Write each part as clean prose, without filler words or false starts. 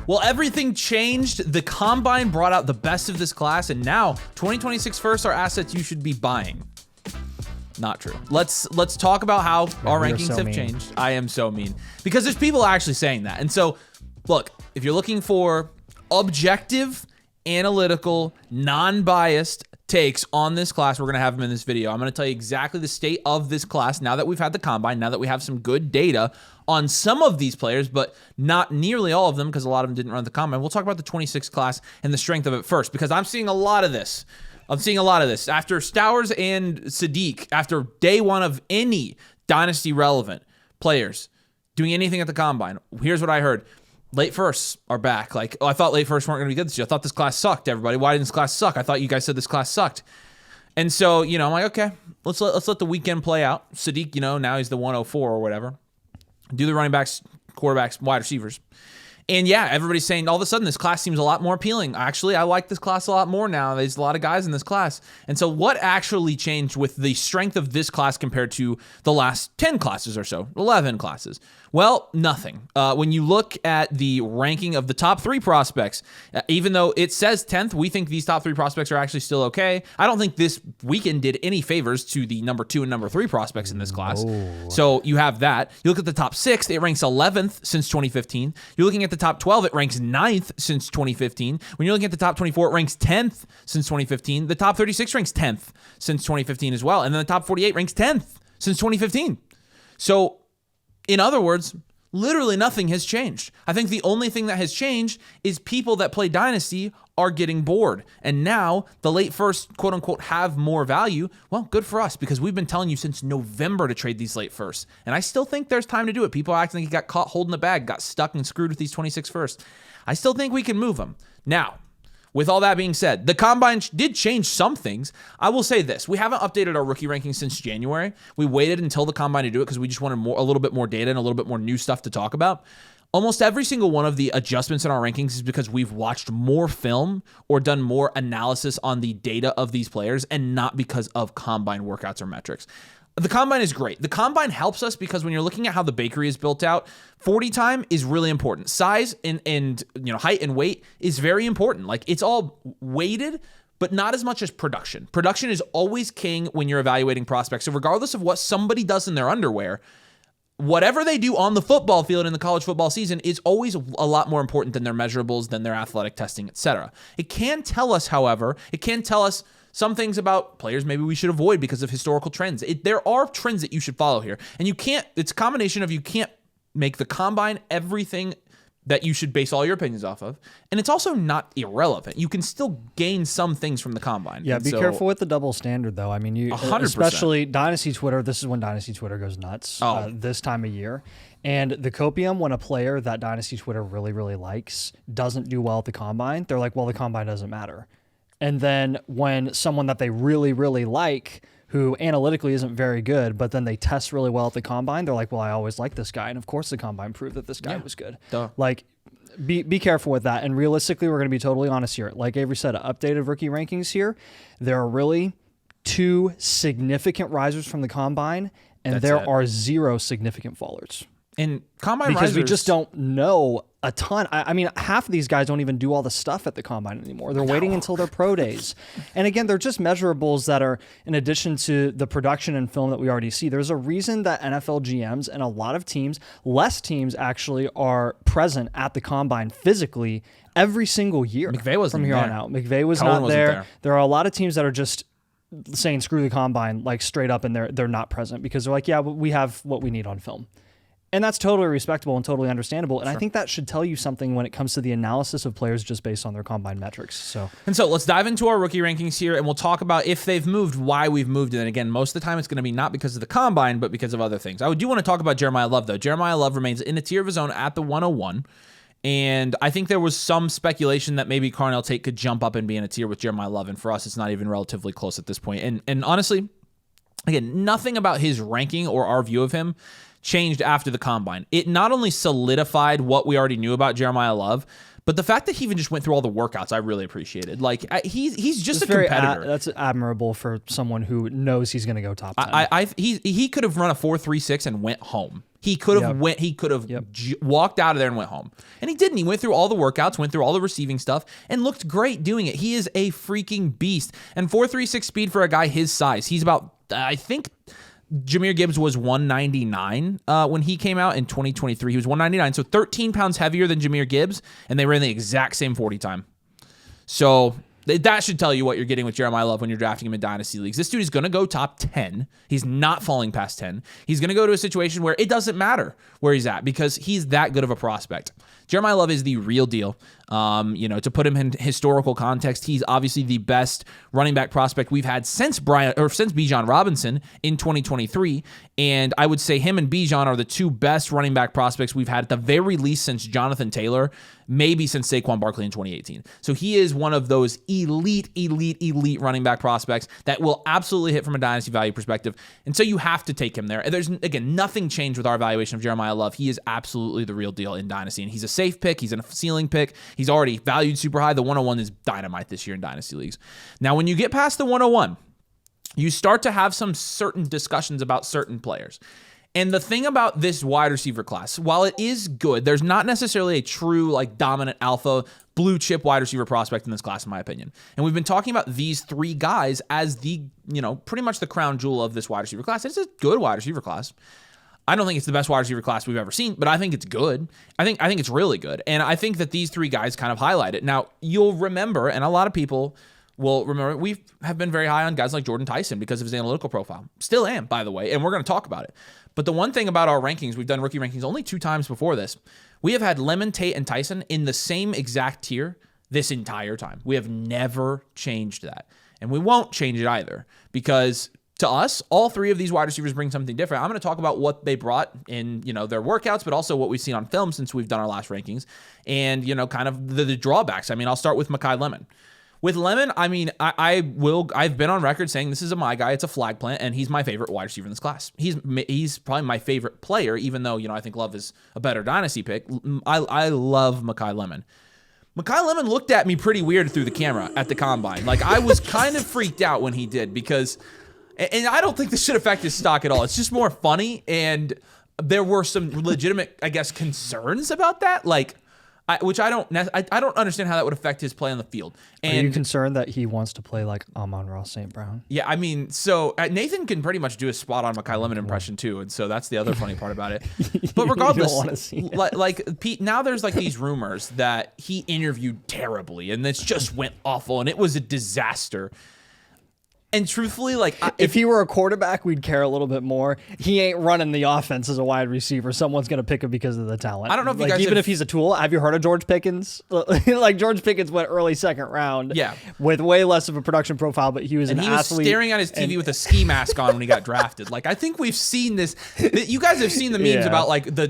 Well, everything changed. The Combine brought out the best of this class, and now 2026 firsts are assets you should be buying. Not true. Let's talk about how our rankings have changed. I am so mean. Because there's people actually saying that. And so, look, if you're looking for objective, analytical, non-biased takes on this class, we're going to have them in this video. I'm going to tell you exactly the state of this class now that we've had the Combine, now that we have some good data on some of these players, but not nearly all of them because a lot of them didn't run the Combine. We'll talk about the 26 class and the strength of it first because I'm seeing a lot of this. After Stowers and Sadiq, after day one of any Dynasty relevant players doing anything at the Combine, here's what I heard. Late firsts are back. Like, I thought late firsts weren't going to be good this year. I thought this class sucked, everybody. Why didn't this class suck? I thought you guys said this class sucked. And so, I'm like, okay, let's let the weekend play out. Sadiq, now he's the 104 or whatever. Do the running backs, quarterbacks, wide receivers. And yeah, everybody's saying all of a sudden this class seems a lot more appealing. Actually, I like this class a lot more now. There's a lot of guys in this class. And so what actually changed with the strength of this class compared to the last 10 classes or so, 11 classes? Well, nothing. When you look at the ranking of the top 3 prospects, even though it says 10th, we think these top 3 prospects are actually still okay. I don't think this weekend did any favors to the number 2 and number 3 prospects in this class. Oh. So you have that. You look at the top 6, it ranks 11th since 2015. You're looking at the top 12, it ranks 9th since 2015. When you're looking at the top 24, it ranks 10th since 2015. The top 36 ranks 10th since 2015 as well. And then the top 48 ranks 10th since 2015. So, in other words, literally nothing has changed. I think the only thing that has changed is people that play Dynasty are getting bored. And now the late first, quote unquote, have more value. Well, good for us because we've been telling you since November to trade these late firsts. And I still think there's time to do it. People acting like he got caught holding the bag, got stuck and screwed with these 26 firsts. I still think we can move them. Now, with all that being said, the Combine did change some things. I will say this. We haven't updated our rookie rankings since January. We waited until the Combine to do it because we just wanted a little bit more data and a little bit more new stuff to talk about. Almost every single one of the adjustments in our rankings is because we've watched more film or done more analysis on the data of these players and not because of Combine workouts or metrics. The Combine is great. The Combine helps us because when you're looking at how the bakery is built out, 40 time is really important. Size and height and weight is very important. Like, it's all weighted, but not as much as production. Production is always king when you're evaluating prospects. So regardless of what somebody does in their underwear, whatever they do on the football field in the college football season is always a lot more important than their measurables, than their athletic testing, etc. It can tell us, however, some things about players maybe we should avoid because of historical trends. There are trends that you should follow here. And it's a combination of you can't make the Combine everything that you should base all your opinions off of. And it's also not irrelevant. You can still gain some things from the Combine. Yeah, be careful with the double standard, though. I mean, 100%. Especially Dynasty Twitter, this is when Dynasty Twitter goes nuts this time of year. And the copium, when a player that Dynasty Twitter really, really likes doesn't do well at the Combine, they're like, well, the Combine doesn't matter. And then when someone that they really, really like, who analytically isn't very good, but then they test really well at the Combine, they're like, well, I always liked this guy. And of course the Combine proved that this guy was good. Duh. Like, be careful with that. And realistically, we're going to be totally honest here. Like Avery said, updated rookie rankings here. There are really 2 significant risers from the Combine, and there are 0 significant fallers. And Combine because risers, we just don't know a ton. I mean, half of these guys don't even do all the stuff at the Combine anymore. They're waiting until their pro days. And again, they're just measurables that are in addition to the production and film that we already see. There's a reason that NFL GMs and a lot of teams, less teams actually, are present at the Combine physically every single year. McVay wasn't from here there. on out. McVay was Cohen not wasn't there. There are a lot of teams that are just saying screw the Combine, like straight up, and they're not present because they're like, yeah, we have what we need on film. And that's totally respectable and totally understandable. And I think that should tell you something when it comes to the analysis of players just based on their Combine metrics. So let's dive into our rookie rankings here, and we'll talk about if they've moved, why we've moved it. And again, most of the time it's going to be not because of the Combine, but because of other things. I do want to talk about Jeremiah Love, though. Jeremiah Love remains in a tier of his own at the 101. And I think there was some speculation that maybe Carnell Tate could jump up and be in a tier with Jeremiah Love. And for us, it's not even relatively close at this point. And honestly, again, nothing about his ranking or our view of him changed after the Combine. It not only solidified what we already knew about Jeremiah Love, but the fact that he even just went through all the workouts, I really appreciated. Like, he's just a competitor. That's admirable for someone who knows he's going to go top 10. He could have run a 4.36 and went home. He could have walked out of there and went home. And he didn't. He went through all the workouts, went through all the receiving stuff, and looked great doing it. He is a freaking beast. And 4.36 speed for a guy his size. He's about, I think Jahmyr Gibbs was 199 when he came out in 2023. He was 199, so 13 pounds heavier than Jahmyr Gibbs, and they ran the exact same 40 time. So that should tell you what you're getting with Jeremiah Love when you're drafting him in Dynasty leagues. This dude is going to go top 10. He's not falling past 10. He's going to go to a situation where it doesn't matter where he's at because he's that good of a prospect. Jeremiah Love is the real deal. To put him in historical context, he's obviously the best running back prospect we've had since Bijan Robinson in 2023. And I would say him and Bijan are the two best running back prospects we've had at the very least since Jonathan Taylor, maybe since Saquon Barkley in 2018. So he is one of those elite running back prospects that will absolutely hit from a dynasty value perspective. And so you have to take him there. There's, again, nothing changed with our evaluation of Jeremiah Love. He is absolutely the real deal in dynasty. And he's a safe pick. He's a ceiling pick. He's already valued super high. The 101 is dynamite this year in dynasty leagues. Now, when you get past the 101, you start to have some certain discussions about certain players. And the thing about this wide receiver class, while it is good, there's not necessarily a true dominant alpha blue chip wide receiver prospect in this class, in my opinion. And we've been talking about these three guys as the, pretty much the crown jewel of this wide receiver class. It's a good wide receiver class. I don't think it's the best wide receiver class we've ever seen, but I think it's good. I think it's really good. And I think that these three guys kind of highlight it. Now, you'll remember, and a lot of people will remember, we have been very high on guys like Jordan Tyson because of his analytical profile. Still am, by the way, and we're going to talk about it. But the one thing about our rankings, we've done rookie rankings only 2 times before this. We have had Lemon, Tate, and Tyson in the same exact tier this entire time. We have never changed that. And we won't change it either because to us, all three of these wide receivers bring something different. I'm going to talk about what they brought in, their workouts, but also what we've seen on film since we've done our last rankings and, kind of the drawbacks. I'll start with Mekhi Lemon. With Lemon, I've been on record saying this is my guy. It's a flag plant, and he's my favorite wide receiver in this class. He's probably my favorite player, even though, I think Love is a better dynasty pick. I love Mekhi Lemon. Mekhi Lemon looked at me pretty weird through the camera at the combine. I was kind of freaked out when he did because, and I don't think this should affect his stock at all. It's just more funny, and there were some legitimate, I guess, concerns about that. Which I don't understand how that would affect his play on the field. And are you concerned that he wants to play like Amon-Ra St. Brown? Yeah, so Nathan can pretty much do a spot on Mekhi Lemon impression too, and so that's the other funny part about it. But regardless, Pete, now there's these rumors that he interviewed terribly, and this just went awful, and it was a disaster. And truthfully, if he were a quarterback, we'd care a little bit more. He ain't running the offense as a wide receiver. Someone's going to pick him because of the talent. I don't know if you guys even if he's a tool. Have you heard of George Pickens? George Pickens went early second round. Yeah, with way less of a production profile, but he was an athlete. He was staring at his TV with a ski mask on when he got drafted. I think we've seen this. You guys have seen the memes about the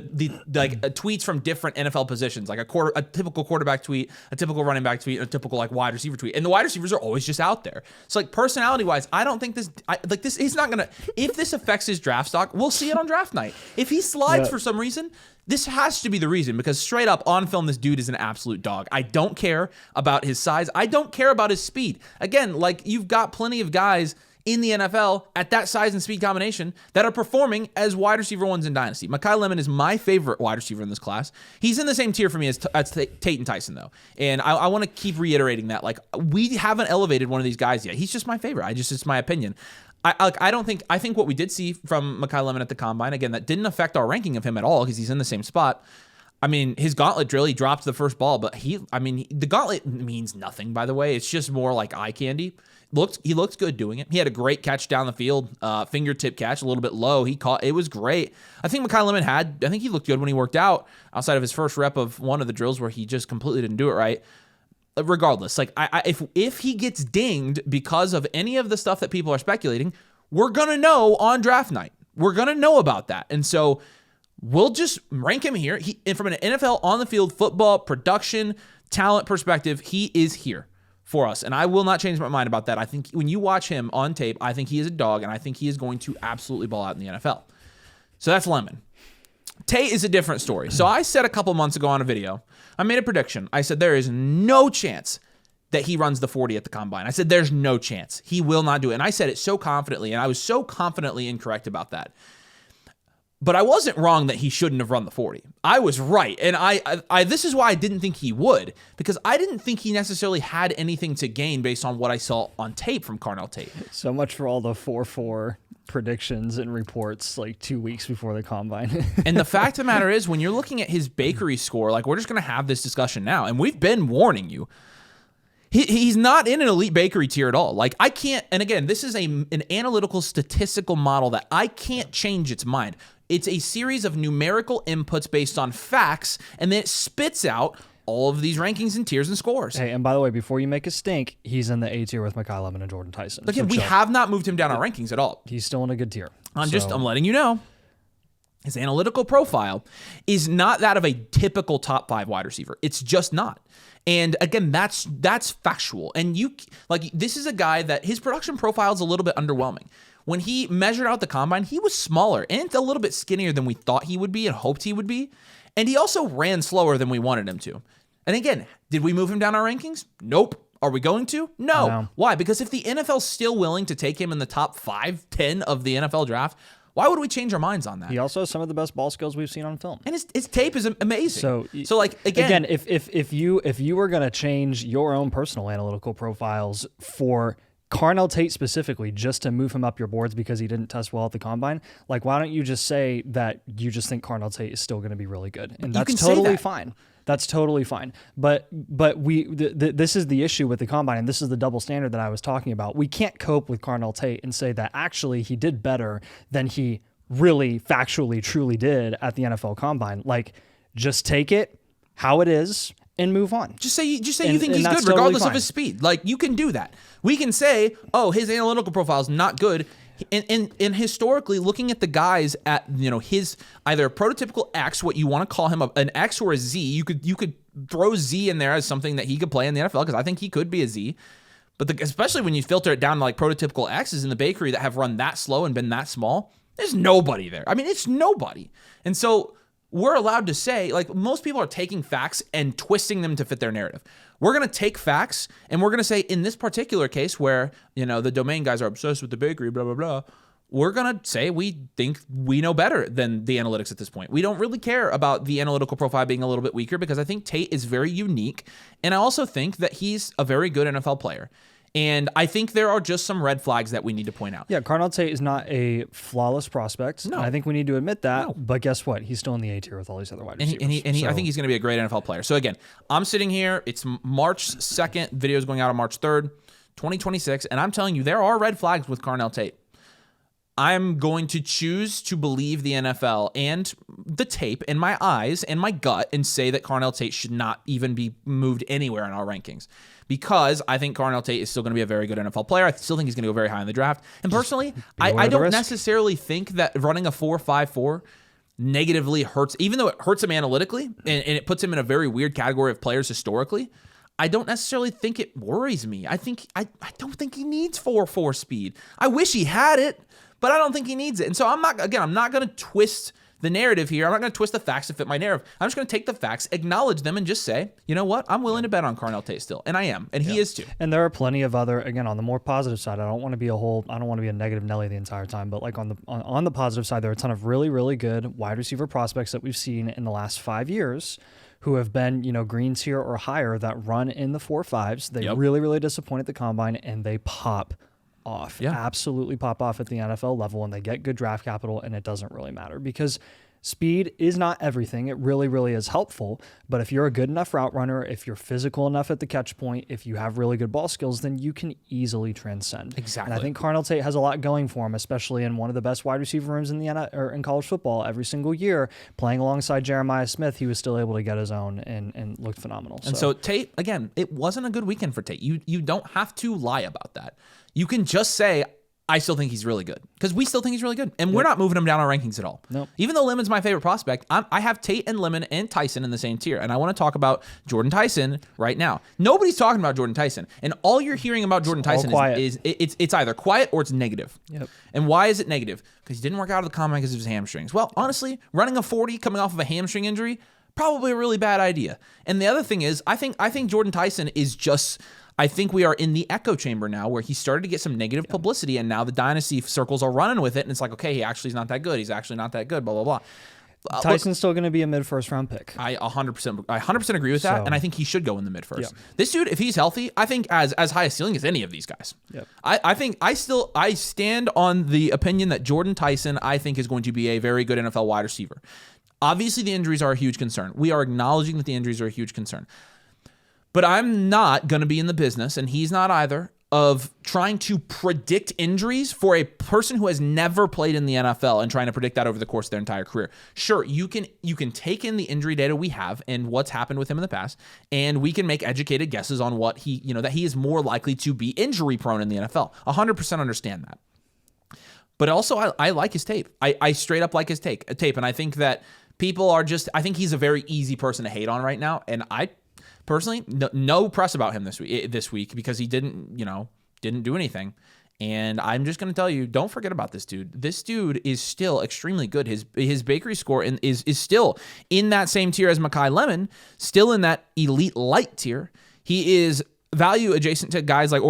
tweets from different NFL positions, a typical quarterback tweet, a typical running back tweet, and a typical wide receiver tweet. And the wide receivers are always just out there. So personality wise, I don't think this he's not gonna, if this affects his draft stock, we'll see it on draft night. If he slides for some reason, this has to be the reason, because straight up on film, this dude is an absolute dog. I don't care about his size. I don't care about his speed. Again, you've got plenty of guys in the NFL at that size and speed combination that are performing as wide receiver ones in Dynasty. Mekhi Lemon is my favorite wide receiver in this class. He's in the same tier for me as Tate and Tyson, though. And I want to keep reiterating that. We haven't elevated one of these guys yet. He's just my favorite. It's my opinion. I think what we did see from Mekhi Lemon at the combine, again, that didn't affect our ranking of him at all because he's in the same spot. His gauntlet drill, he dropped the first ball, but the gauntlet means nothing, by the way. It's just more like eye candy. He looked good doing it. He had a great catch down the field, fingertip catch, a little bit low. He caught it was great. I think Mekhi Lemon I think he looked good when he worked out, outside of his first rep of one of the drills where he just completely didn't do it right. Regardless, if he gets dinged because of any of the stuff that people are speculating, we're gonna know on draft night. We're gonna know about that, and so we'll just rank him here. And from an NFL on the field football production talent perspective, he is here for us. And I will not change my mind about that. I think when you watch him on tape, I think he is a dog, and I think he is going to absolutely ball out in the NFL. So that's Lemon. Tate is a different story. So I said a couple months ago on a video, I made a prediction. I said there is no chance that he runs the 40 at the combine. I said there's no chance. He will not do it. And I said it so confidently, and I was so confidently incorrect about that. But I wasn't wrong that he shouldn't have run the 40. I was right. And I this is why I didn't think he would, because I didn't think he necessarily had anything to gain based on what I saw on tape from Carnell Tate. So much for all the 4-4 predictions and reports like 2 weeks before the combine. And the fact of the matter is, when you're looking at his bakery score, like, we're just going to have this discussion now, and we've been warning you. He's not in an elite bakery tier at all. Like, I can't, and again, this is an analytical statistical model that I can't change its mind. It's a series of numerical inputs based on facts, and then it spits out all of these rankings and tiers and scores. Hey, and by the way, before you make a stink, he's in the A tier with Mekhi Lemon and Jordan Tyson. Again, we have not moved him down our rankings at all. He's still in a good tier. I'm letting you know. His analytical profile is not that of a typical top 5 wide receiver. It's just not. And again, that's factual. And this is a guy that his production profile is a little bit underwhelming. When he measured out the combine, he was smaller and a little bit skinnier than we thought he would be and hoped he would be. And he also ran slower than we wanted him to. And again, did we move him down our rankings? Nope. Are we going to? No. Why? Because if the NFL's still willing to take him in the top 5, 10 of the NFL draft, why would we change our minds on that? He also has some of the best ball skills we've seen on film, and his tape is amazing. So like again, if you were gonna change your own personal analytical profiles for Carnell Tate specifically, just to move him up your boards because he didn't test well at the combine, like, why don't you just say that you just think Carnell Tate is still going to be really good, and that's totally fine. That's totally fine. But this is the issue with the combine, and this is the double standard that I was talking about. We can't cope with Carnell Tate and say that actually he did better than he really factually truly did at the NFL combine. Like, just take it how it is and move on. Just say you think he's good regardless of his speed. Like, you can do that. We can say, oh, his analytical profile is not good. And historically, looking at the guys at his either prototypical X, what you want to call him an X or a Z, you could throw Z in there as something that he could play in the NFL, because I think he could be a Z. But especially when you filter it down to like prototypical X's in the bakery that have run that slow and been that small, there's nobody there. I mean, it's nobody. And so we're allowed to say, like, most people are taking facts and twisting them to fit their narrative. We're going to take facts and we're going to say, in this particular case where, the domain guys are obsessed with the bakery, blah, blah, blah, we're going to say we think we know better than the analytics at this point. We don't really care about the analytical profile being a little bit weaker, because I think Tate is very unique. And I also think that he's a very good NFL player. And I think there are just some red flags that we need to point out. Yeah, Carnell Tate is not a flawless prospect. No. I think we need to admit that. No. But guess what? He's still in the A tier with all these other wide receivers. I think he's going to be a great NFL player. So again, I'm sitting here. It's March 2nd. Video is going out on March 3rd, 2026. And I'm telling you, there are red flags with Carnell Tate. I'm going to choose to believe the NFL and the tape in my eyes and my gut and say that Carnell Tate should not even be moved anywhere in our rankings, because I think Carnell Tate is still going to be a very good NFL player. I still think he's going to go very high in the draft. And personally, I don't necessarily think that running a 4.54 negatively hurts, even though it hurts him analytically and it puts him in a very weird category of players historically. I don't necessarily think it worries me. I don't think he needs 4.4 speed. I wish he had it, but I don't think he needs it. And so I'm not going to twist the narrative here. I'm not going to twist the facts to fit my narrative. I'm just going to take the facts, acknowledge them, and just say, you know what? I'm willing to bet on Carnell Tate still. And I am. And he is too. And there are plenty of other, again, on the more positive side, I don't want to be a negative Nelly the entire time, but like on the positive side, there are a ton of really, really good wide receiver prospects that we've seen in the last 5 years who have been, green tier or higher, that run in the 4.5s. They really, really disappoint at the combine, and they pop off. Absolutely pop off at the NFL level, and they get good draft capital, and it doesn't really matter, because speed is not everything. It really, really is helpful. But if you're a good enough route runner, if you're physical enough at the catch point, if you have really good ball skills, then you can easily transcend. Exactly. And I think Carnell Tate has a lot going for him, especially in one of the best wide receiver rooms in college football every single year. Playing alongside Jeremiah Smith, he was still able to get his own and looked phenomenal. And so Tate, again, it wasn't a good weekend for Tate. You don't have to lie about that. You can just say, I still think he's really good, because we still think he's really good, and we're not moving him down our rankings at all. Nope. Even though Lemon's my favorite prospect, I have Tate and Lemon and Tyson in the same tier, and I want to talk about Jordan Tyson right now. Nobody's talking about Jordan Tyson, and all you're hearing about Jordan Tyson is it's either quiet or it's negative. Yep. And why is it negative? Because he didn't work out of the combine because of his hamstrings. Well, honestly, running a 40 coming off of a hamstring injury, Probably a really bad idea. And the other thing is, I think Jordan Tyson is just, I think we are in the echo chamber now where he started to get some negative publicity, and now the dynasty circles are running with it, and it's like, okay, he actually is not that good. He's actually not that good, blah, blah, blah. Tyson's still going to be a mid-first round pick. I 100% agree with that, and I think he should go in the mid-first. This dude, if he's healthy, I think as high a ceiling as any of these guys. I think I stand on the opinion that Jordan Tyson, I think, is going to be a very good NFL wide receiver. Obviously, the injuries are a huge concern. We are acknowledging that the injuries are a huge concern. But I'm not going to be in the business, and he's not either, of trying to predict injuries for a person who has never played in the NFL and trying to predict that over the course of their entire career. Sure, you can take in the injury data we have and what's happened with him in the past, and we can make educated guesses on what that he is more likely to be injury prone in the NFL. 100% understand that. But also, I like his tape. I straight up like his tape, and I think that people are just, I think he's a very easy person to hate on right now, and I personally, no press about him this week because he didn't do anything. And I'm just going to tell you, don't forget about this dude. This dude is still extremely good. His bakery score is still in that same tier as Mekhi Lemon, still in that elite light tier. He is value adjacent to guys like,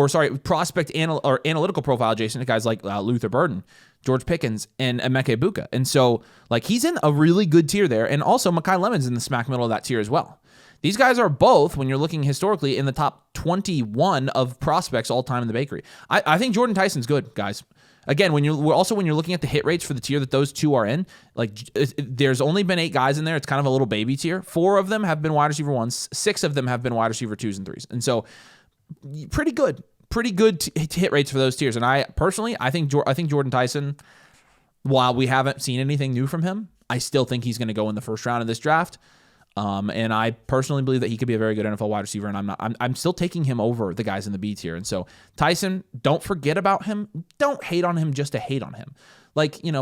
prospect or analytical profile adjacent to guys like Luther Burden, George Pickens, and Emeka Egbuka. And so, he's in a really good tier there. And also, Mekhi Lemon's in the smack middle of that tier as well. These guys are both, when you're looking historically, in the top 21 of prospects all time in the bakery. I think Jordan Tyson's good, guys. Again, when you're looking at the hit rates for the tier that those two are in, there's only been 8 guys in there. It's kind of a little baby tier. 4 of them have been wide receiver 1s. 6 of them have been wide receiver 2s and 3s. And so, pretty good hit rates for those tiers. And I think Jordan Tyson, while we haven't seen anything new from him, I still think he's going to go in the first round of this draft. And I personally believe that he could be a very good NFL wide receiver, and I'm still taking him over the guys in the B tier. And so Tyson, don't forget about him. Don't hate on him just to hate on him.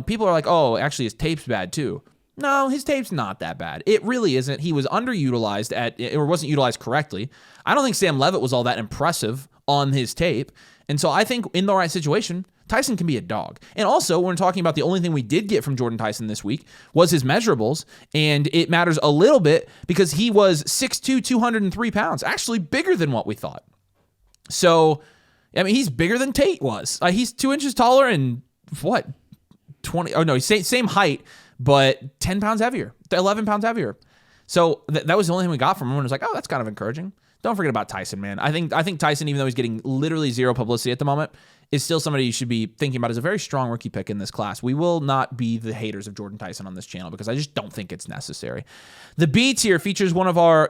People are like, oh, actually his tape's bad too. No, his tape's not that bad. It really isn't. He was underutilized or wasn't utilized correctly. I don't think Sam Levitt was all that impressive on his tape. And so I think in the right situation, Tyson can be a dog. And also, when we're talking about the only thing we did get from Jordan Tyson this week was his measurables, and it matters a little bit because he was 6'2", 203 pounds, actually bigger than what we thought. So, he's bigger than Tate was. He's 2 inches taller and what? 20? Oh no, he's same height, but 10 pounds heavier, 11 pounds heavier. So that was the only thing we got from him, and it was like, oh, that's kind of encouraging. Don't forget about Tyson, man. I think Tyson, even though he's getting literally zero publicity at the moment, is still somebody you should be thinking about as a very strong rookie pick in this class. We will not be the haters of Jordan Tyson on this channel because I just don't think it's necessary. The B tier features one of our,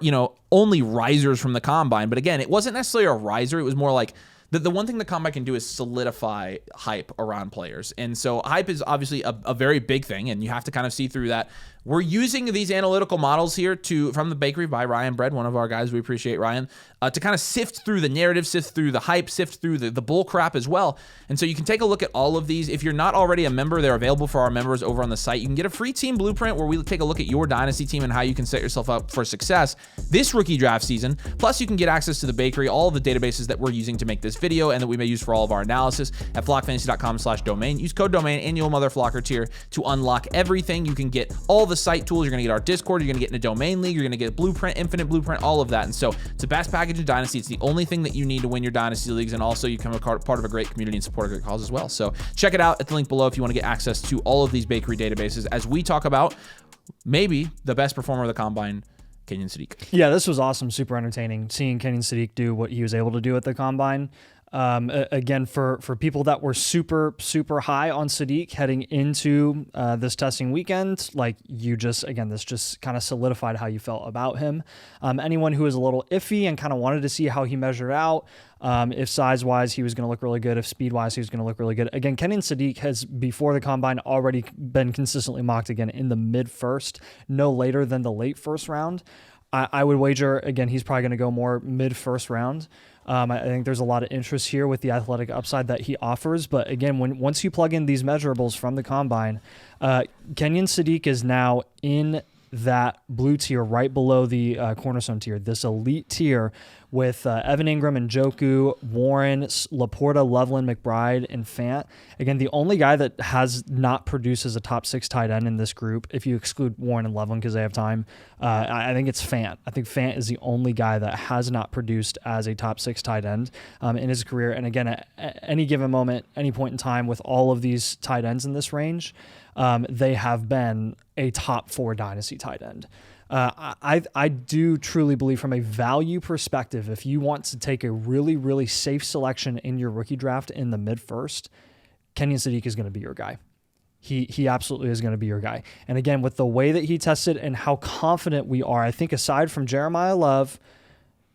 only risers from the combine. But again, it wasn't necessarily a riser. It was more like the one thing the combine can do is solidify hype around players. And so hype is obviously a very big thing, and you have to kind of see through that. We're using these analytical models here from the bakery by Ryan Bread, one of our guys. We appreciate Ryan, to kind of sift through the narrative, sift through the hype, sift through the bull crap as well. And so you can take a look at all of these. If you're not already a member, they're available for our members over on the site. You can get a free team blueprint where we take a look at your dynasty team and how you can set yourself up for success this rookie draft season. Plus, you can get access to the bakery, all of the databases that we're using to make this video and that we may use for all of our analysis at flockfantasy.com/domain. Use code domain and you'll motherflocker tier to unlock everything. You can get all the site tools. You're going to get our Discord. You're going to get in a domain league. You're going to get Blueprint, Infinite Blueprint, all of that. And so it's the best package in Dynasty. It's the only thing that you need to win your Dynasty leagues. And also you become a part of a great community and support a great cause as well. So check it out at the link below if you want to get access to all of these bakery databases as we talk about maybe the best performer of the combine, Kenyon Sadiq. Yeah, this was awesome. Super entertaining. Seeing Kenyon Sadiq do what he was able to do at the combine. Again, for people that were super high on Sadiq heading into this testing weekend, this just kind of solidified how you felt about him. Anyone who was a little iffy and kind of wanted to see how he measured out, if size-wise he was going to look really good, if speed-wise he was going to look really good. Again, Kenyon Sadiq has, before the combine, already been consistently mocked again in the mid-first, no later than the late first round. I would wager, again, he's probably going to go more mid-first round. I think there's a lot of interest here with the athletic upside that he offers. But again, once you plug in these measurables from the combine, Kenyon Sadiq is now in that blue tier right below the cornerstone tier, this elite tier with Evan Ingram and Njoku, Warren, Laporta, Loveland, McBride, and Fant. Again, the only guy that has not produced as a top 6 tight end in this group, if you exclude Warren and Loveland because they have time, I think it's Fant. I think Fant is the only guy that has not produced as a top 6 tight end in his career. And again, at any given moment, any point in time with all of these tight ends in this range, they have been a top 4 dynasty tight end. I do truly believe from a value perspective, if you want to take a really, really safe selection in your rookie draft in the mid-first, Kenyon Sadiq is going to be your guy. He absolutely is going to be your guy. And again, with the way that he tested and how confident we are, I think aside from Jeremiah Love,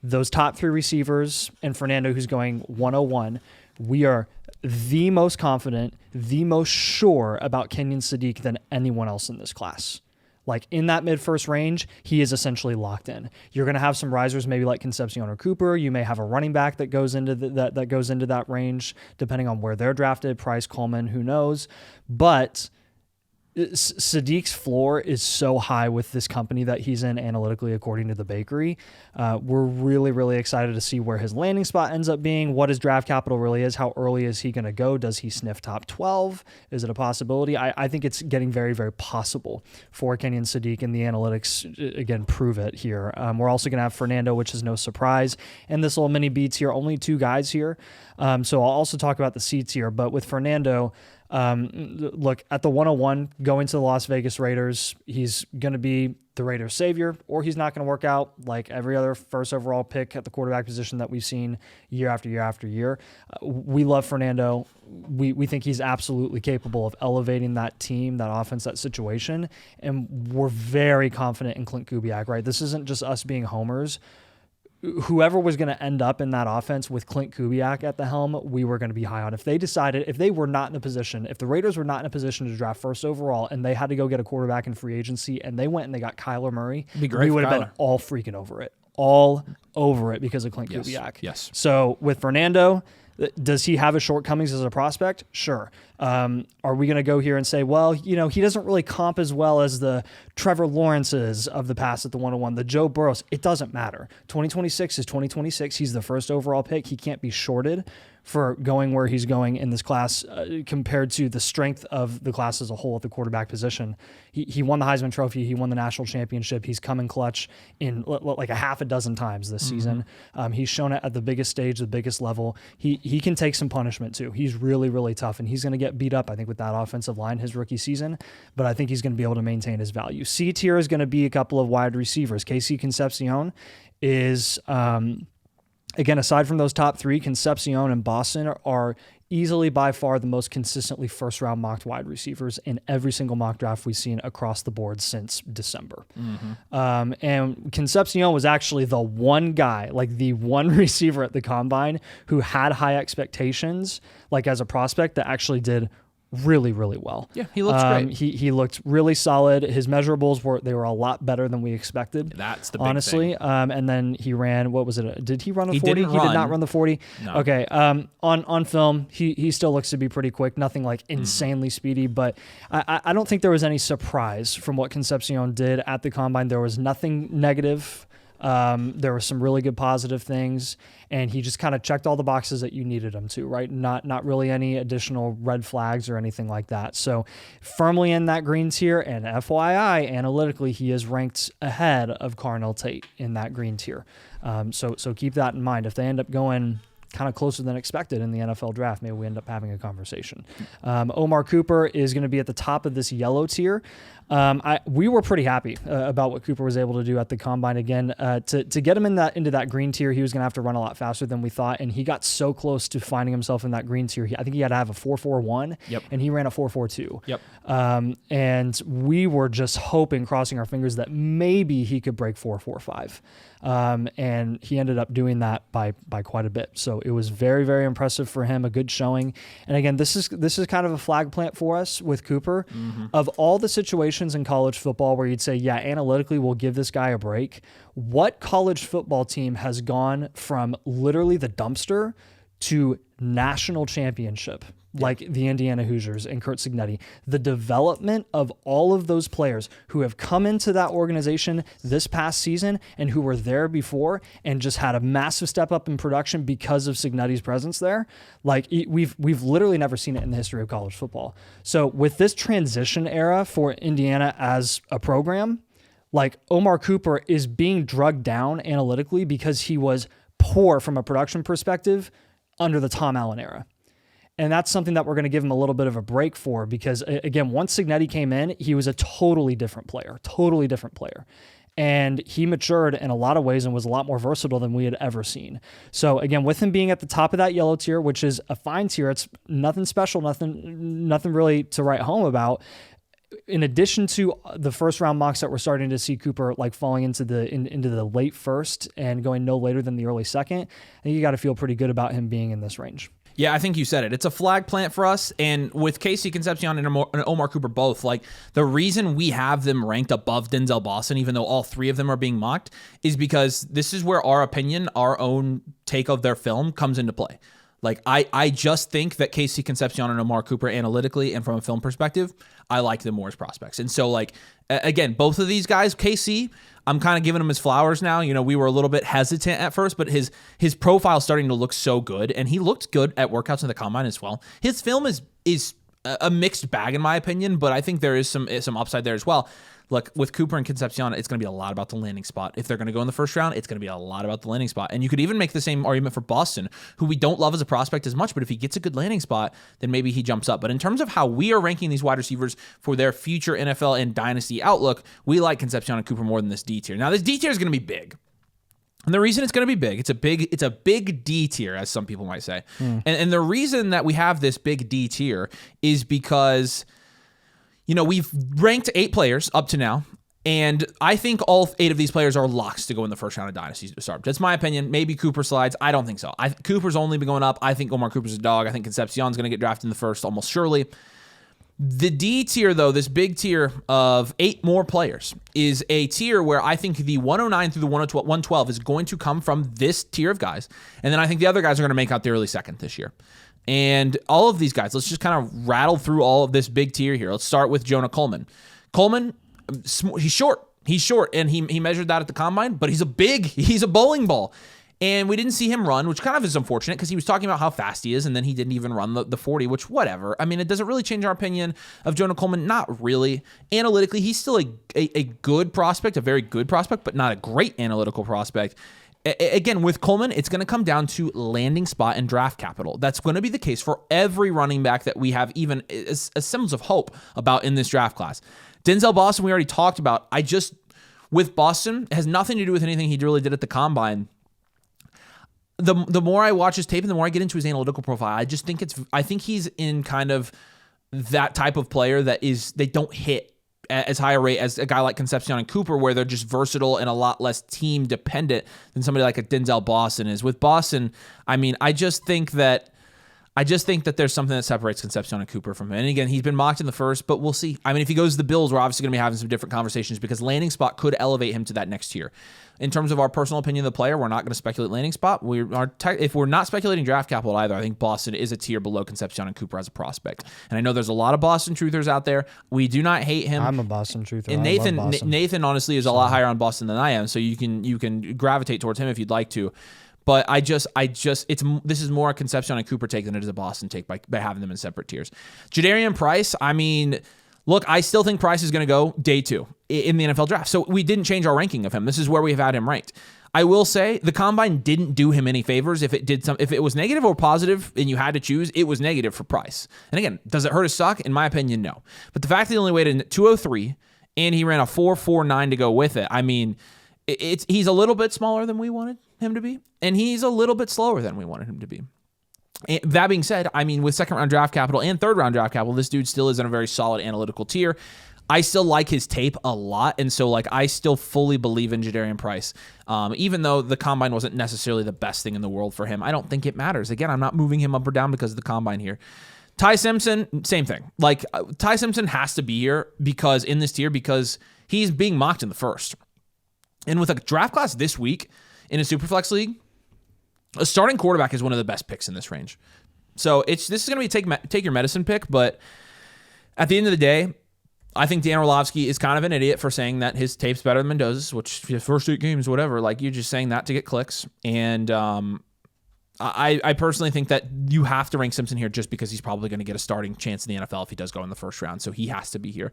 those top 3 receivers, and Fernando, who's going 101, we are the most confident, the most sure about Kenyon Sadiq than anyone else in this class. Like in that mid-first range, he is essentially locked in. You're going to have some risers, maybe like Concepcion or Cooper. You may have a running back that goes into that goes into that range, depending on where they're drafted. Price, Coleman, who knows? But Sadiq's floor is so high with this company that he's in analytically, according to the bakery. We're really, really excited to see where his landing spot ends up being, what his draft capital really is, how early is he going to go? Does he sniff top 12? Is it a possibility? I think it's getting very, very possible for Kenyon Sadiq, and the analytics, again, prove it here. We're also going to have Fernando, which is no surprise. And this little mini B tier, only 2 guys here. So I'll also talk about the C tier, but with Fernando, look, at the 101, going to the Las Vegas Raiders, he's going to be the Raiders' savior, or he's not going to work out like every other first overall pick at the quarterback position that we've seen year after year after year. We love Fernando. We think he's absolutely capable of elevating that team, that offense, that situation, and we're very confident in Clint Kubiak, right? This isn't just us being homers. Whoever was going to end up in that offense with Clint Kubiak at the helm, we were going to be high on. If the Raiders were not in a position to draft first overall and they had to go get a quarterback in free agency and they went and they got Kyler Murray, we would have been all freaking over it because of Clint Kubiak. Yes. So with Fernando, does he have his shortcomings as a prospect? Sure. Are we going to go here and say, well, he doesn't really comp as well as the Trevor Lawrences of the past at the 101, the Joe Burrows? It doesn't matter. 2026 is 2026. He's the first overall pick. He can't be shorted for going where he's going in this class compared to the strength of the class as a whole at the quarterback position. He won the Heisman Trophy. He won the national championship. He's come in clutch in like a half a dozen times this season. He's shown it at the biggest stage, the biggest level. He can take some punishment too. He's really, really tough, and he's going to get beat up, I think, with that offensive line his rookie season, but I think he's going to be able to maintain his value. C tier is going to be a couple of wide receivers. KC Concepcion is... Again, aside from those top 3, Concepcion and Boston are easily by far the most consistently first-round mocked wide receivers in every single mock draft we've seen across the board since December. And Concepcion was actually the one guy, like the one receiver at the Combine who had high expectations, like as a prospect, that actually did really, really well. Yeah, he looks great. He looked really solid. His measurables were a lot better than we expected. That's the big honestly. thing. And then he ran, what was it? Did he run a 40? He did not run the 40. No. Okay. On film, he still looks to be pretty quick. Nothing like insanely speedy, but I don't think there was any surprise from what Concepcion did at the Combine. There was nothing negative. There were some really good positive things, and he just kind of checked all the boxes that you needed him to, right? Not really any additional red flags or anything like that. So firmly in that green tier, and FYI, analytically, he is ranked ahead of Carnell Tate in that green tier. So keep that in mind. If they end up going kind of closer than expected in the NFL draft, maybe we end up having a conversation. Omar Cooper is going to be at the top of this yellow tier. We were pretty happy about what Cooper was able to do at the Combine. Again, to get him into that green tier, he was going to have to run a lot faster than we thought, and he got so close to finding himself in that green tier. I think he had to have a 4.41, and he ran a 4.42. Yep. And we were just hoping, crossing our fingers, that maybe he could break 4.45. And he ended up doing that by quite a bit. So it was very, very impressive for him, a good showing. And again, this is kind of a flag plant for us with Cooper. Of all the situations in college football where you'd say, yeah, analytically we'll give this guy a break, what college football team has gone from literally the dumpster to national championship like the Indiana Hoosiers and Kurt Cignetti. The development of all of those players who have come into that organization this past season and who were there before and just had a massive step up in production because of Cignetti's presence there. Like we've literally never seen it in the history of college football. So with this transition era for Indiana as a program, like Omar Cooper is being drugged down analytically because he was poor from a production perspective under the Tom Allen era. And that's something that we're going to give him a little bit of a break for because, again, once Cignetti came in, he was a totally different player. And he matured in a lot of ways and was a lot more versatile than we had ever seen. So, again, with him being at the top of that yellow tier, which is a fine tier, it's nothing special, nothing really to write home about. In addition to the first round mocks that we're starting to see Cooper like falling into the late first and going no later than the early second, I think you got to feel pretty good about him being in this range. Yeah, I think you said it. It's a flag plant for us. And with Casey Concepcion and Omar Cooper both, like the reason we have them ranked above Denzel Boston, even though all three of them are being mocked, is because this is where our opinion, our own take of their film comes into play. Like, I just think that Casey Concepcion and Omar Cooper analytically and from a film perspective, I like them more as prospects. And so, like, again, both of these guys, Casey, I'm kind of giving him his flowers now. You know, we were a little bit hesitant at first, but his profile is starting to look so good, and he looked good at workouts in the combine as well. His film is a mixed bag in my opinion, but I think there is some upside there as well. Look, with Cooper and Concepcion, it's going to be a lot about the landing spot. If they're going to go in the first round, it's going to be a lot about the landing spot. And you could even make the same argument for Boston, who we don't love as a prospect as much, but if he gets a good landing spot, then maybe he jumps up. But in terms of how we are ranking these wide receivers for their future NFL and Dynasty outlook, we like Concepcion and Cooper more than this D tier. Now, this D tier is going to be big. And the reason it's going to be big, it's a big D tier, as some people might say. And the reason that we have this big D tier is because, you know, we've ranked 8 players up to now. And I think all 8 of these players are locks to go in the first round of Dynasty to start. That's my opinion. Maybe Cooper slides. I don't think so. Cooper's only been going up. I think Omar Cooper's a dog. I think Concepcion's going to get drafted in the first almost surely. The D tier, though, this big tier of 8 more players, is a tier where I think the 109 through the 112 is going to come from this tier of guys. And then I think the other guys are going to make out the early second this year. And all of these guys, let's just kind of rattle through all of this big tier here. Let's start with Jonah Coleman. Coleman, he's short, and he measured that at the combine, but he's a bowling ball. And we didn't see him run, which kind of is unfortunate because he was talking about how fast he is, and then he didn't even run the 40, which whatever. I mean, it doesn't really change our opinion of Jonah Coleman. Not really. Analytically, he's still a good prospect, a very good prospect, but not a great analytical prospect. Again, with Coleman, it's going to come down to landing spot and draft capital. That's going to be the case for every running back that we have even a semblance of hope about in this draft class. Denzel Boston, we already talked about. With Boston, it has nothing to do with anything he really did at the combine. The more I watch his tape and the more I get into his analytical profile, I think he's in kind of that type of player that they don't hit as high a rate as a guy like Concepcion and Cooper, where they're just versatile and a lot less team dependent than somebody like a Denzel Boston is. With Boston, I mean, I just think that there's something that separates Concepcion and Cooper from him. And again, he's been mocked in the first, but we'll see. I mean, if he goes to the Bills, we're obviously going to be having some different conversations because landing spot could elevate him to that next tier. In terms of our personal opinion of the player, we're not going to speculate landing spot. If we're not speculating draft capital either, I think Boston is a tier below Concepcion and Cooper as a prospect. And I know there's a lot of Boston truthers out there. We do not hate him. I'm a Boston truther. And Nathan honestly is a lot higher on Boston than I am, so you can gravitate towards him if you'd like to. But this is more a Concepcion and Cooper take than it is a Boston take by having them in separate tiers. Jadarian Price, I mean, look, I still think Price is going to go day 2 in the NFL draft. So we didn't change our ranking of him. This is where we've had him ranked. I will say the combine didn't do him any favors. If it was negative or positive and you had to choose, it was negative for Price. And again, does it hurt his stock? In my opinion, no. But the fact that he only weighed 203 and he ran a 4.49 to go with it, I mean, he's a little bit smaller than we wanted him to be, and he's a little bit slower than we wanted him to be. And that being said, I mean, with second round draft capital and third round draft capital, this dude still is in a very solid analytical tier. I still like his tape a lot, and so I still fully believe in Jadarian Price. Even though the combine wasn't necessarily the best thing in the world for him, I don't think it matters. Again, I'm not moving him up or down because of the combine here. Ty Simpson, same thing. Ty Simpson has to be here in this tier because he's being mocked in the first. And with a draft class this week in a Superflex league, a starting quarterback is one of the best picks in this range. So this is going to be take your medicine pick, but at the end of the day, I think Dan Orlovsky is kind of an idiot for saying that his tape's better than Mendoza's, which first 8 games, whatever. Like, you're just saying that to get clicks. And I personally think that you have to rank Simpson here just because he's probably going to get a starting chance in the NFL if he does go in the first round. So he has to be here.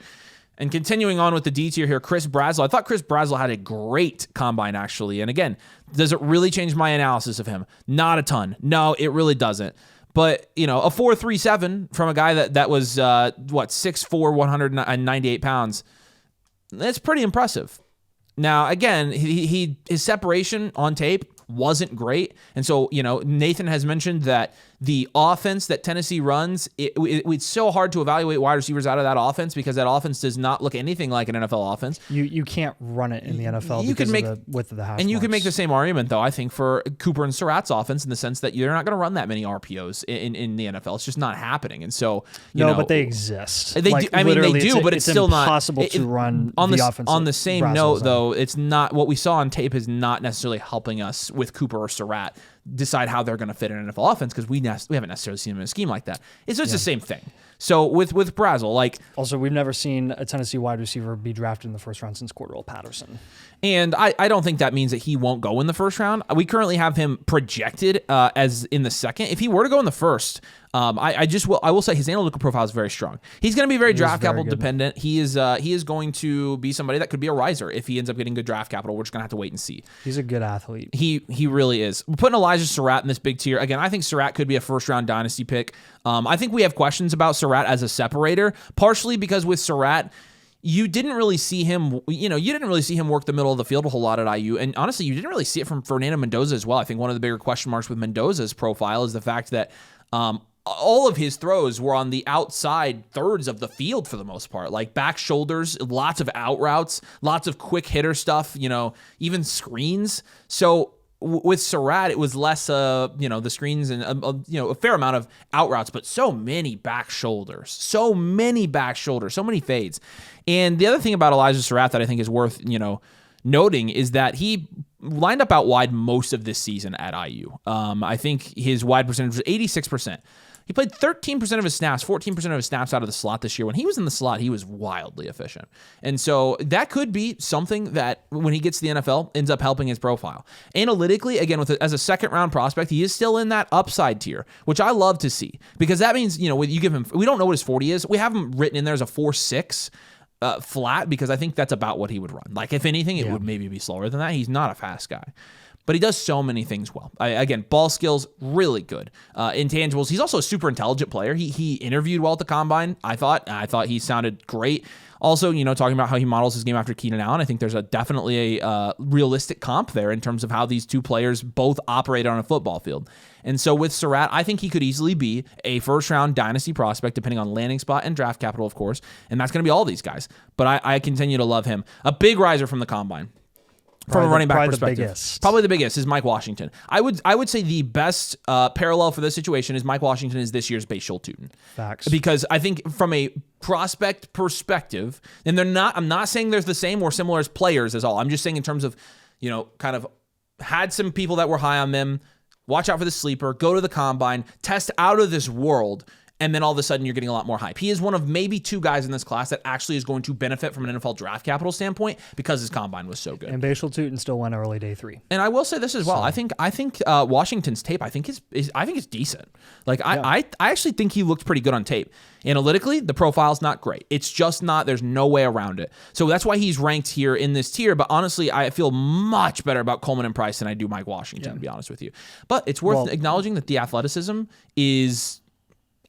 And continuing on with the D tier here, Chris Brazel. I thought Chris Brazel had a great combine, actually. And again, does it really change my analysis of him? Not a ton. No, it really doesn't. But, a 4.37 from a guy that was, 6'4", 198 pounds, that's pretty impressive. Now, again, his separation on tape wasn't great. And so, Nathan has mentioned that the offense that Tennessee runs, it's so hard to evaluate wide receivers out of that offense because that offense does not look anything like an NFL offense. You can't run it in the NFL because of the width of the hash And you marks. can make the same argument, though, I think, for Cooper and Surratt's offense in the sense that you're not going to run that many RPOs in the NFL. It's just not happening. And so, but they exist. They do, but it's still not impossible to run on the offense. On the same note, though, it's not what we saw on tape is not necessarily helping us with Cooper or Surratt decide how they're going to fit in an NFL offense because we haven't necessarily seen them in a scheme like that. It's just the same thing. So with Brazel, also we've never seen a Tennessee wide receiver be drafted in the first round since Cordell Patterson. And I don't think that means that he won't go in the first round. We currently have him projected as in the second. If he were to go in the first, I will say his analytical profile is very strong. He's going to be very draft capital dependent. He is going to be somebody that could be a riser if he ends up getting good draft capital. We're just going to have to wait and see. He's a good athlete. He really is. We're putting Elijah Surratt in this big tier. Again, I think Surratt could be a first round dynasty pick. I think we have questions about Surratt as a separator, partially because with Surratt, you didn't really see him, work the middle of the field a whole lot at IU. And honestly, you didn't really see it from Fernando Mendoza as well. I think one of the bigger question marks with Mendoza's profile is the fact that all of his throws were on the outside thirds of the field for the most part, like back shoulders, lots of out routes, lots of quick hitter stuff, even screens. So with Surratt, it was less, the screens and, a fair amount of out routes, but so many back shoulders, so many fades. And the other thing about Elijah Surratt that I think is worth, noting is that he lined up out wide most of this season at IU. I think his wide percentage was 86%. He played 13% of his snaps, 14% of his snaps out of the slot this year. When he was in the slot, he was wildly efficient. And so that could be something that when he gets to the NFL ends up helping his profile. Analytically, again, as a second round prospect, he is still in that upside tier, which I love to see because that means, when you give him, we don't know what his 40 is. We have him written in there as a 4.6 flat because I think that's about what he would run. Like if anything, it would maybe be slower than that. He's not a fast guy. But he does so many things well. Again, ball skills, really good. Intangibles, he's also a super intelligent player. He interviewed well at the combine, I thought he sounded great. Also, talking about how he models his game after Keenan Allen, I think there's definitely a realistic comp there in terms of how these two players both operate on a football field. And so with Surratt, I think he could easily be a first-round dynasty prospect, depending on landing spot and draft capital, of course. And that's going to be all these guys. But I continue to love him. A big riser from the combine. From a running back perspective, probably the biggest is Mike Washington. I would say the best parallel for this situation is Mike Washington is this year's Base Schulte-Tuten. Facts. Because I think from a prospect perspective, and I'm not saying there's the same or similar as players as all. I'm just saying in terms of, kind of had some people that were high on them. Watch out for the sleeper. Go to the combine. Test out of this world. And then all of a sudden, you're getting a lot more hype. He is one of maybe two guys in this class that actually is going to benefit from an NFL draft capital standpoint because his combine was so good. And Base Schulte-Tuten still went early day 3. And I will say this as well. So. I think Washington's tape. I think is decent. I actually think he looked pretty good on tape. Analytically, the profile's not great. It's just not. There's no way around it. So that's why he's ranked here in this tier. But honestly, I feel much better about Coleman and Price than I do Mike Washington, to be honest with you. But it's worth acknowledging that the athleticism is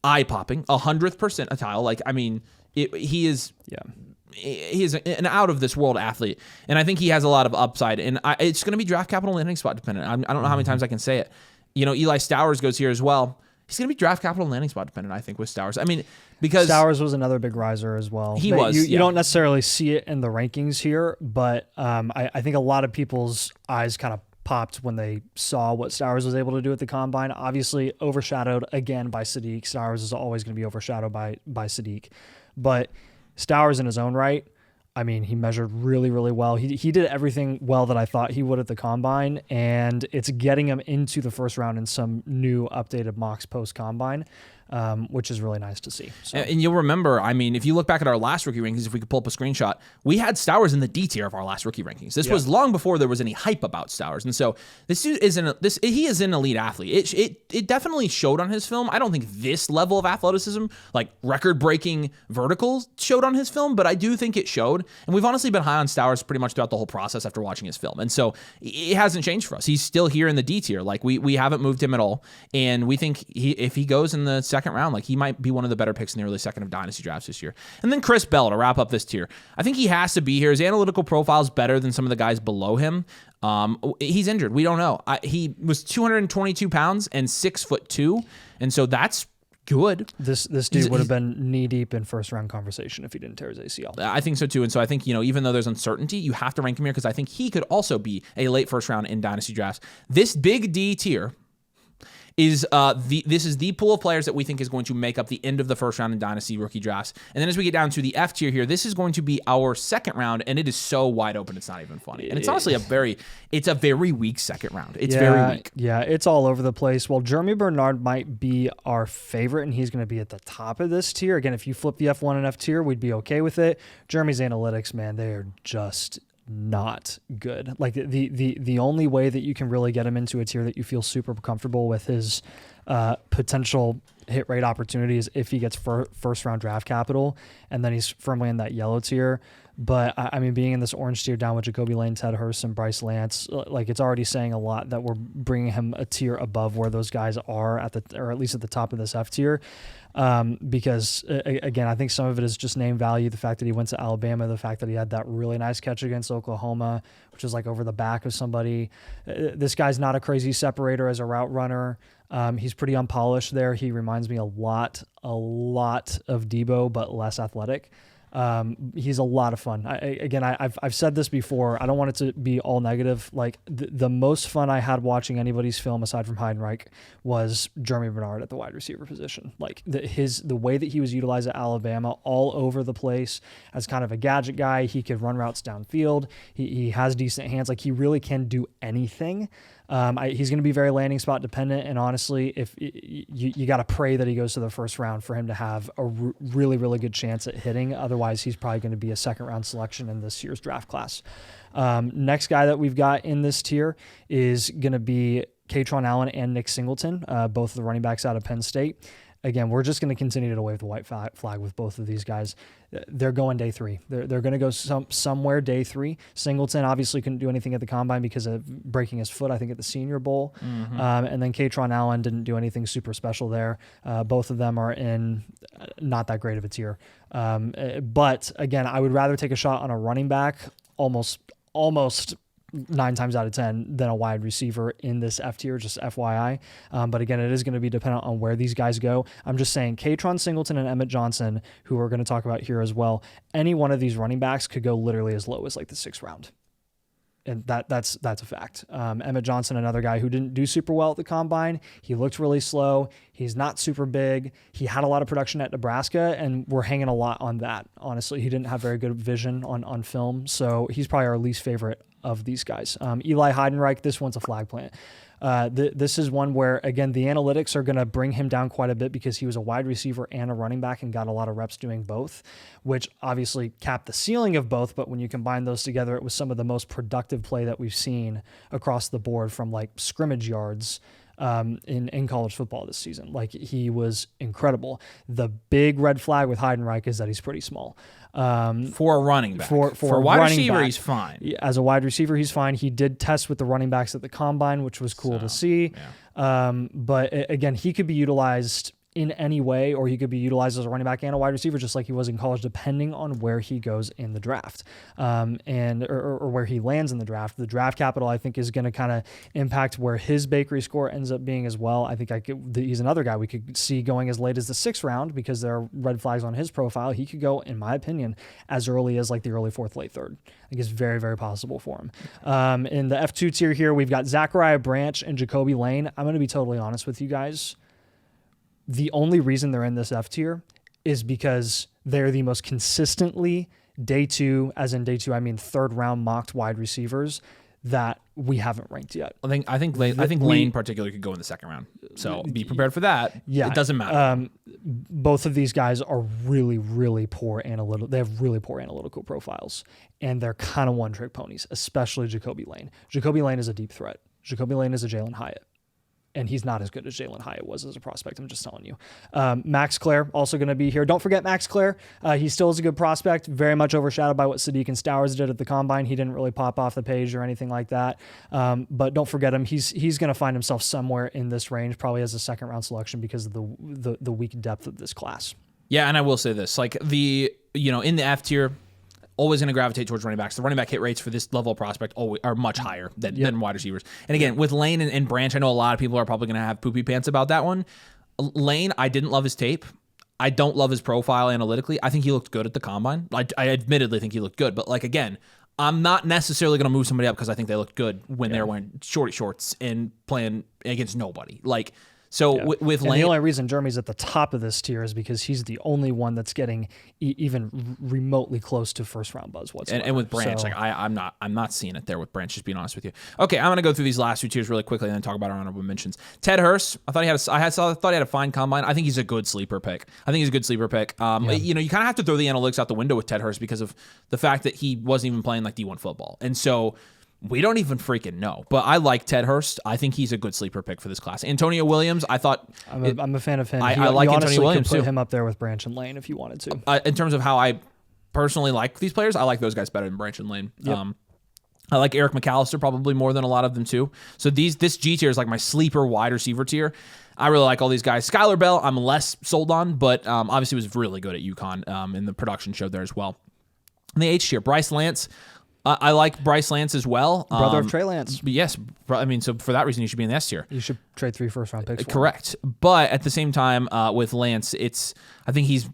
eye-popping, 100th percentile. He is an out-of-this-world athlete, and I think he has a lot of upside, and it's going to be draft capital landing spot dependent. I don't know how many times I can say it. Eli Stowers goes here as well. He's going to be draft capital landing spot dependent, I think, with Stowers. Because Stowers was another big riser as well. He was. You don't necessarily see it in the rankings here, but I think a lot of people's eyes kind of popped when they saw what Stowers was able to do at the combine. Obviously overshadowed again by Sadiq. Stowers is always going to be overshadowed by Sadiq. But Stowers in his own right, I mean, he measured really, really well. He did everything well that I thought he would at the combine, and it's getting him into the first round in some new updated mocks post-combine, which is really nice to see. So. And you'll remember, I mean, if you look back at our last rookie rankings, if we could pull up a screenshot, we had Stowers in the D tier of our last rookie rankings. This was long before there was any hype about Stowers. And so he is an elite athlete. It definitely showed on his film. I don't think this level of athleticism, like record-breaking verticals, showed on his film, but I do think it showed. And we've honestly been high on Stowers pretty much throughout the whole process after watching his film. And so it hasn't changed for us. He's still here in the D tier. Like we haven't moved him at all. And we think if he goes in the second round, like he might be one of the better picks in the early second of Dynasty drafts this year. And then Chris Bell to wrap up this tier. I think he has to be here. His analytical profile is better than some of the guys below him. He's injured. We don't know. He was 222 pounds and 6'2", and so that's good. This dude would have been knee deep in first round conversation if he didn't tear his ACL. I think so too. And so I think, even though there's uncertainty, you have to rank him here because I think he could also be a late first round in Dynasty drafts. This big D tier is this is the pool of players that we think is going to make up the end of the first round in Dynasty rookie drafts. And then as we get down to the F tier here, this is going to be our second round, and it is so wide open it's not even funny. And it's honestly a very weak second round. It's very weak. Yeah, it's all over the place. Well, Jeremy Bernard might be our favorite, and he's going to be at the top of this tier. Again, if you flip the F1 and F tier, we'd be okay with it. Jeremy's analytics, man, they are just not good. Like the only way that you can really get him into a tier that you feel super comfortable with his potential hit rate opportunity is if he gets first round draft capital, and then he's firmly in that yellow tier. But I mean, being in this orange tier down with Jacoby Lane, Ted Hurst, and Bryce Lance, like it's already saying a lot that we're bringing him a tier above where those guys are or at least at the top of this F tier. Because again, I think some of it is just name value. The fact that he went to Alabama, the fact that he had that really nice catch against Oklahoma, which was like over the back of somebody. This guy's not a crazy separator as a route runner. He's pretty unpolished there. He reminds me a lot of Debo, but less athletic. He's a lot of fun. I've said this before. I don't want it to be all negative. Like the most fun I had watching anybody's film aside from Heidenreich was Jeremy Bernard at the wide receiver position. Like the way that he was utilized at Alabama, all over the place as kind of a gadget guy. He could run routes downfield. He has decent hands. Like he really can do anything. He's going to be very landing spot dependent, and honestly, if you got to pray that he goes to the first round for him to have a really, really good chance at hitting. Otherwise, he's probably going to be a second round selection in this year's draft class. Next guy that we've got in this tier is going to be Katron Allen and Nick Singleton, both of the running backs out of Penn State. Again, we're just going to continue to wave the white flag with both of these guys. They're going day three. They're going to go somewhere day three. Singleton obviously couldn't do anything at the combine because of breaking his foot, I think, at the Senior Bowl. Mm-hmm. And then Katron Allen didn't do anything super special there. Both of them are in not that great of a tier. But again, I would rather take a shot on a running back almost 9 times out of 10 than a wide receiver in this F tier, just FYI. But again, it is going to be dependent on where these guys go. I'm just saying Katron Singleton and Emmett Johnson, who we're going to talk about here as well, any one of these running backs could go literally as low as like the 6th round. And that's a fact. Emmett Johnson, another guy who didn't do super well at the combine. He looked really slow. He's not super big. He had a lot of production at Nebraska, and we're hanging a lot on that. Honestly, he didn't have very good vision on film, so he's probably our least favorite of these guys. Eli Heidenreich, this one's a flag plant. This is one where, again, the analytics are going to bring him down quite a bit because he was a wide receiver and a running back and got a lot of reps doing both, which obviously capped the ceiling of both. But when you combine those together, it was some of the most productive play that we've seen across the board from like scrimmage yards in college football this season. Like he was incredible. The big red flag with Heidenreich is that he's pretty small. For a running back. For a wide receiver, he's fine. As a wide receiver, he's fine. He did test with the running backs at the combine, which was cool to see. Yeah. But again, he could be utilized in any way, or he could be utilized as a running back and a wide receiver, just like he was in college, depending on where he goes in the draft, or where he lands in the draft. The draft capital, I think, is going to kind of impact where his bakery score ends up being as well. I think he's another guy we could see going as late as the 6th round because there are red flags on his profile. He could go, in my opinion, as early as like the early 4th, late 3rd. I think it's very, very possible for him. In the F2 tier here, we've got Zachariah Branch and Jacoby Lane. I'm going to be totally honest with you guys. The only reason they're in this F tier is because they're the most consistently day two, as in day two, I mean third round mocked wide receivers that we haven't ranked yet. I think Lane particularly could go in the second round. So be prepared for that. Yeah, it doesn't matter. Both of these guys are really, really poor analytical. They have really poor analytical profiles, and they're kind of one-trick ponies, especially Jacoby Lane. Jacoby Lane is a deep threat. Jacoby Lane is a Jalen Hyatt. And he's not as good as Jalen Hyatt was as a prospect. I'm just telling you. Max Clare also going to be here. Don't forget Max Clare. He still is a good prospect, very much overshadowed by what Sadiq and Stowers did at the Combine. He didn't really pop off the page or anything like that. But don't forget him. He's going to find himself somewhere in this range, probably as a second round selection because of the weak depth of this class. Yeah, and I will say this, like in the F tier, always going to gravitate towards running backs. The running back hit rates for this level of prospect are much higher than wide receivers. And again, with Lane and Branch, I know a lot of people are probably going to have poopy pants about that one. Lane, I didn't love his tape. I don't love his profile analytically. I think he looked good at the Combine. I admittedly think he looked good. But like again, I'm not necessarily going to move somebody up because I think they look good when they're wearing shorty shorts and playing against nobody. Like, so with Lane, the only reason Jeremy's at the top of this tier is because he's the only one that's getting even remotely close to first round buzz whatsoever. And with Branch, I'm not seeing it there with Branch. Just being honest with you. Okay, I'm gonna go through these last two tiers really quickly and then talk about our honorable mentions. Ted Hurst, I thought he had a fine combine. I think he's a good sleeper pick. You kind of have to throw the analytics out the window with Ted Hurst because of the fact that he wasn't even playing like D1 football, and so. We don't even freaking know, but I like Ted Hurst. I think he's a good sleeper pick for this class. Antonio Williams, I thought... I'm a fan of him. I like Antonio Williams, could put him up there with Branch and Lane if you wanted to. In terms of how I personally like these players, I like those guys better than Branch and Lane. Yep. I like Eric McAllister probably more than a lot of them too. So this G tier is like my sleeper wide receiver tier. I really like all these guys. Skylar Bell, I'm less sold on, but obviously was really good at UConn and the production showed there as well. In the H tier, Bryce Lance... I like Bryce Lance as well. Brother of Trey Lance. Yes. I mean, so for that reason, you should be in the S tier. You should trade 3 first-round picks for Correct. him. But at the same time, with Lance, I think he's...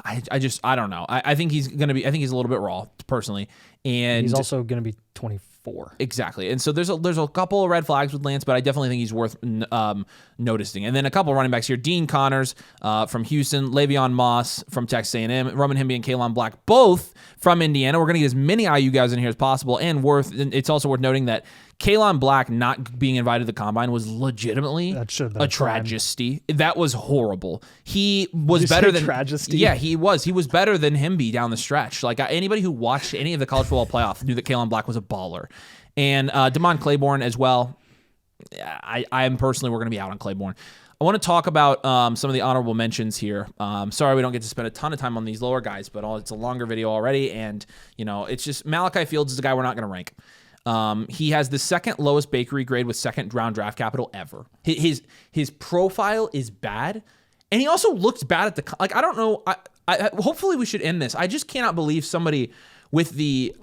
I don't know. I think he's going to be... I think he's a little bit raw, personally. And he's also going to be 24. Exactly. And so there's a couple of red flags with Lance, but I definitely think he's worth noticing. And then a couple of running backs here. Dean Connors from Houston, Le'Veon Moss from Texas A&M, Roman Hemby and Kalen Black, both from Indiana. We're going to get as many IU guys in here as possible. And it's also worth noting that Kalen Black not being invited to the Combine was legitimately a tragedy. That was horrible. He was better than... Tragedy? Yeah, he was. He was better than Hemby down the stretch. Like anybody who watched any of the college football playoff knew that Kalen Black was a baller. And Damon Claiborne as well. I am personally, we're going to be out on Claiborne. I want to talk about some of the honorable mentions here. Sorry we don't get to spend a ton of time on these lower guys, but it's a longer video already. And, it's just Malachi Fields is the guy we're not going to rank. He has the second lowest bakery grade with second round draft capital ever. His profile is bad. And he also looks bad at the... Like, I don't know. I hopefully we should end this. I just cannot believe somebody with the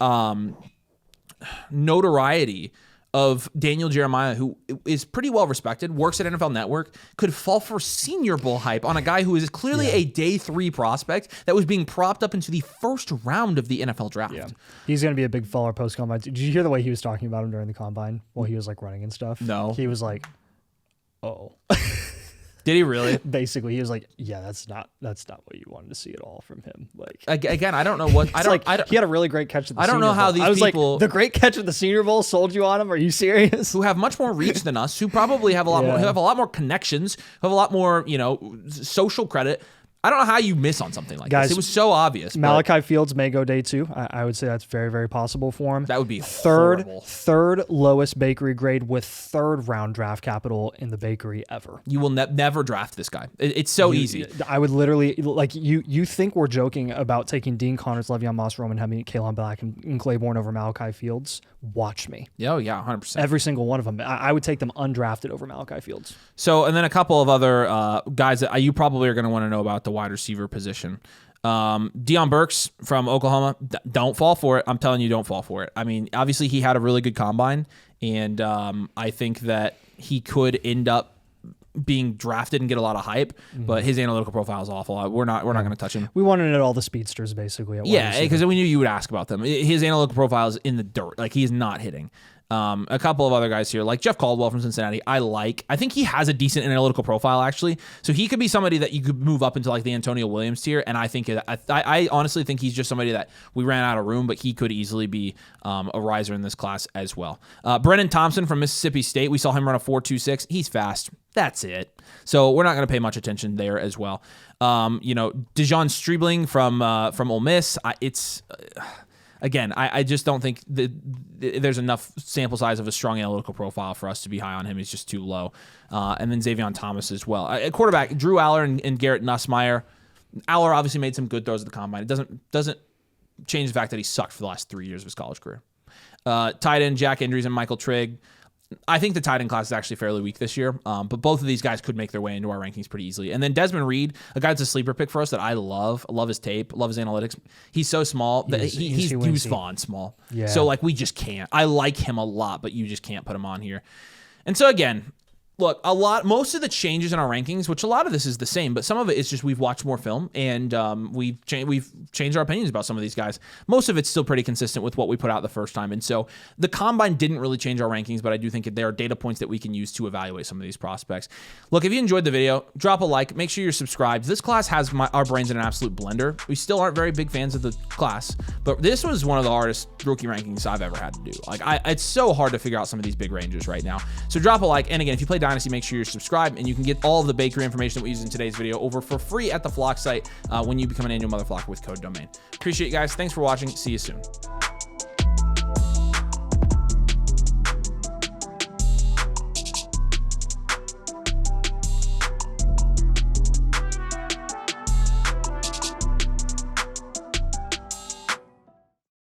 notoriety of Daniel Jeremiah, who is pretty well respected, works at NFL Network, could fall for Senior Bowl hype on a guy who is clearly a day 3 prospect that was being propped up into the first round of the NFL draft. Yeah. He's going to be a big faller post-combine. Did you hear the way he was talking about him during the combine while he was like running and stuff? No. He was like, oh. Did he really? Basically, he was like, "Yeah, that's not what you wanted to see at all from him." Like again, I don't know what I don't. He had a really great catch at the. I don't know how these people. Like, the great catch at the Senior Bowl sold you on him. Are you serious? Who have much more reach than us? Who probably have a lot more. Who have a lot more connections. Who have a lot more social credit. I don't know how you miss on something like this. It was so obvious. Malachi Fields may go day 2. I would say that's very, very possible for him. That would be horrible. Third lowest bakery grade with third round draft capital in the bakery ever. You will never draft this guy. It's so easy. I would literally you think we're joking about taking Dean Connors, Le'Veon Moss, Roman Hemby, Kalen Black, and Claiborne over Malachi Fields. Watch me. Oh yeah, 100%. Every single one of them. I would take them undrafted over Malachi Fields. So, and then a couple of other guys that you probably are going to want to know about the wide receiver position. Deion Burks from Oklahoma. Don't fall for it. I'm telling you, don't fall for it. I mean, obviously he had a really good combine, and I think that he could end up being drafted and get a lot of hype, but his analytical profile is awful. We're not going to touch him. We wanted to know all the speedsters basically. Yeah, because we knew you would ask about them. His analytical profile is in the dirt. Like, he's not hitting. A couple of other guys here, like Jeff Caldwell from Cincinnati, I think he has a decent analytical profile, actually. So he could be somebody that you could move up into like the Antonio Williams tier. And I think I honestly think he's just somebody that we ran out of room, but he could easily be a riser in this class as well. Brennan Thompson from Mississippi State, we saw him run a 4.26. He's fast. That's it. So we're not going to pay much attention there as well. Dejon Streebling from Ole Miss. Again, I just don't think that there's enough sample size of a strong analytical profile for us to be high on him. He's just too low. And then Xavion Thomas as well. At quarterback, Drew Aller and Garrett Nussmeier. Aller obviously made some good throws at the combine. It doesn't change the fact that he sucked for the last 3 years of his college career. Tight end, Jack Andrews and Michael Trigg. I think the tight end class is actually fairly weak this year, but both of these guys could make their way into our rankings pretty easily. And then Desmond Reed, a guy that's a sleeper pick for us that I love. I love his tape, love his analytics. He's so small that he's Deuce Vaughn small. Yeah. So like we just can't. I like him a lot, but you just can't put him on here. And so again, look, most of the changes in our rankings, which a lot of this is the same, but some of it is just we've watched more film and we've changed our opinions about some of these guys. Most of it's still pretty consistent with what we put out the first time. And so the combine didn't really change our rankings, but I do think there are data points that we can use to evaluate some of these prospects. Look, if you enjoyed the video, drop a like, make sure you're subscribed. This class has our brains in an absolute blender. We still aren't very big fans of the class, but this was one of the hardest rookie rankings I've ever had to do. Like it's so hard to figure out some of these big ranges right now. So drop a like. And again, if you play Dynasty, make sure you're subscribed, and you can get all of the bakery information that we use in today's video over for free at the Flock site when you become an annual Mother Flocker with code DOMAIN. Appreciate you guys. Thanks for watching. See you soon.